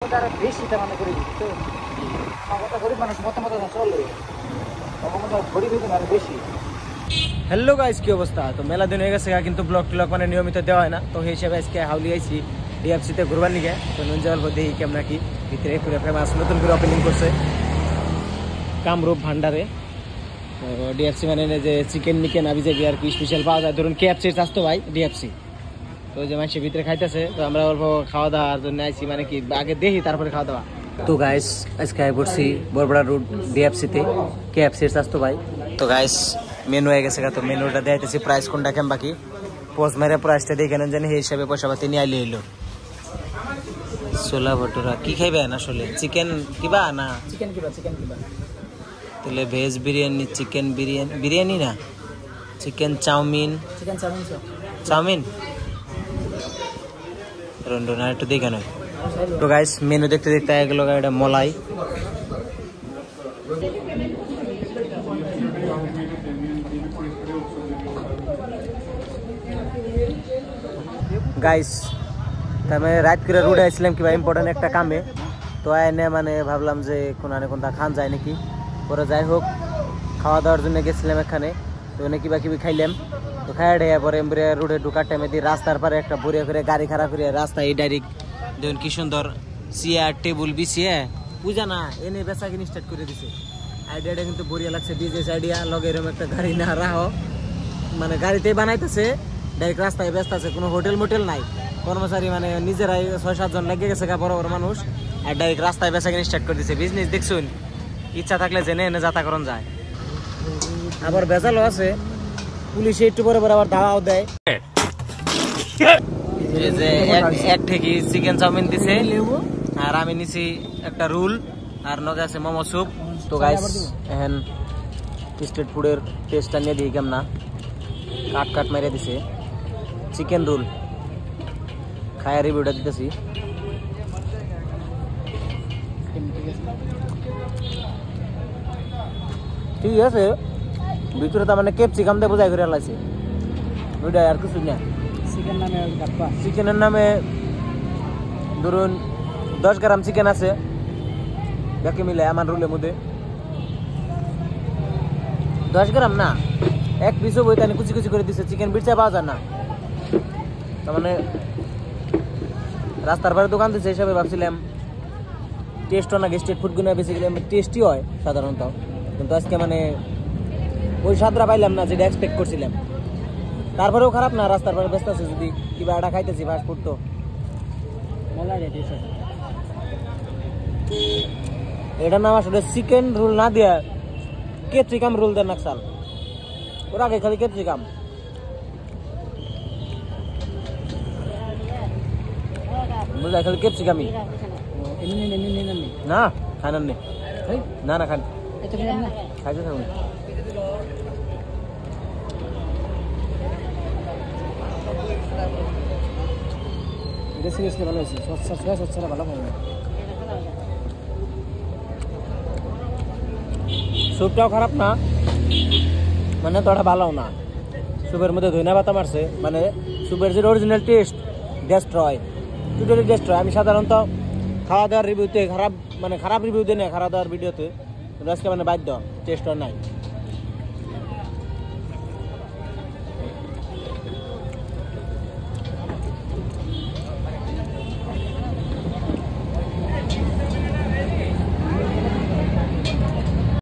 বেশি মানে করে দিচ্ছে তো গরিব মানুষ মতামত চলে গরিব আর বেশি। হ্যালো গাইস, কি অবস্থা? তো মেলা দিন হয়ে গেছে কিন্তু ব্লগ ট্লগ মানে নিয়মিত দেওয়া হয় না, তো সেই হিসাবে আজকে হাউলি আইছি ডিএফসিতে ঘুরবার নিকে। তো নুন জল দেখি কেমন কি ভিতরে পুরো ফেমাস নতুন করে ওপেনিং করছে কামরূপ ভান্ডারে। তো ডিএফসি মানে যে চিকেন মিকেন আবি যে আর কি স্পেশাল পাওয়া যায়, ধরুন কেএফসি চাস্তো ভাই ডিএফসি। তো যে মানুষের ভিতরে খাইতেছে, তো আমরা অল্প খাওয়া দাওয়ার জন্য আইছি, মানে কি আগে দেখি তারপরে খাওয়া দাওয়া। তো গাইস আজকে আই পড়ছি বরবড়া রোড ডিএফসিতে কেএফসির চাস্তো ভাই। তো গাইস মেনু হয়ে গেছে, তো মেনুটা দেখাইতেছি, প্রাইস কোনটা কেমন বাকি পোস্ট মেরে প্রাইসটা দেখে নেন জানি, সেই হিসাবে পয়সা পাতি নিয়ে আইলে এলো। ছোলা ভটুরা কি খাইবেন আসলে? চিকেন কিবা না চিকেন কিবা তাহলে ভেজ বিরিয়ানি, চিকেন বিরিয়ানি, বিরিয়ানি না চিকেন চাউমিন, চাউমিন রন্ডনা একটু দেখে নয়। তো গাইস মেনু দেখতে দেখতে এগুলো এটা মলাই, গাইস তারপরে রাত করে রোডে আসছিলাম কিবা ইম্পর্টেন্ট একটা কামে। তো এনে মানে ভাবলাম যে কোনটা খান যায় নাকি, পরে যাই হোক খাওয়া দাওয়ার জন্য গেছিলাম এখানে। তো এনে কিবা কিবি খাইলাম, তো খাইয়া ঢেয়া পরে রোডে ঢুকার টাইমে দিয়ে রাস্তার পরে একটা বুড়িয়া করে গাড়ি খারাপ করে রাস্তায় ডাইরেক্ট দেখুন কি সুন্দর চেয়ার টেবিল বিছিয়ে পূজা না এনে বেচা কিনি স্টার্ট করে দিছে। আইডিয়াটা কিন্তু বড়িয়া লাগছে, বিজনেস আইডিয়া। লগে এরকম একটা গাড়ি না রাখো, মানে গাড়িতেই বানাইতেছে, ডাইরেক্ট রাস্তায় ব্যস্ত আছে, কোনো হোটেল মোটেল নাই। কর্মচারী মানে নিজেরাই 6-7 জন লেগে গেছে, বড় বড় মানুষ, আর ডাইরেক্ট রাস্তায় বেচা কিনি স্টার্ট করে দিছে। বিজনেস দেখছুন, ইচ্ছা থাকলে জেনে এনে যাতা করণ যায়। আবার বেজালও আছে, পুলিশে একটু পরে পরে আবার দাওয়াও দেয়। এই যে এক ঠেকি চিকেন চাউমিন দিছে, আর আমি নিছি একটা রোল, আর নগে আছে মোমো স্যুপ। তো গাইস এখন স্ট্রিট ফুডের টেস্টটা নিয়ে দিই কেমন না। কাট মেরে দিছে চিকেন রোল, খায়া রিভিউটা দিতেছি। ঠিক আছে, ভিতরে তার মানে ক্যাপসিকাম দিয়ে বোঝাই করে আলাইছে ওইটা, আর কিছু না। চিকেনের নামে ধরুন 10 গ্রাম চিকেন আছে, দেখে মিলে আমার রোলের মধ্যে 10 গ্রাম না, এক পিসও বই তাই কুচি কুচি করে দিচ্ছে। চিকেন বিটসা পাওয়া যায় না, তার মানে রাস্তার পারে দোকান দিচ্ছে হিসাবে ভাবছিলাম টেস্টও নাকি স্ট্রিট ফুডগুলো বেসিক্যালি টেস্টি হয় সাধারণত, কিন্তু আজকে মানে ওই স্বাদটা পাইলাম না যেটা এক্সপেক্ট করছিলাম। তারপরেও খারাপ না, রাস্তার পরে ব্যস্ত আছে যদি কিবা একটা খাইতেছি ফাস্ট ফুড। তো এটার নাম আসলে চিকেন রোল না দিয়া ক্যাপসিকাম রোল দেন নাকসাল, ওর আগে খালি ক্যাপসিকাম। বুঝলা খালি ক্যাপসিকামই না, খানার নেই না, না খান খাইতে থাকুন। ভালো হয়েছে, ভালো স্যুপটাও খারাপ না, মানে তোটা ভালো না। স্যুপের মধ্যে ধনিয়া পাতা মারছে, মানে স্যুপের যে original taste destroy, totally destroy. আমি সাধারণত খাওয়া দাওয়ার রিভিউতে খারাপ রিভিউ দিই না খাওয়া দাওয়ার ভিডিওতে, আজকে মানে বাধ্য টেস্ট নাই।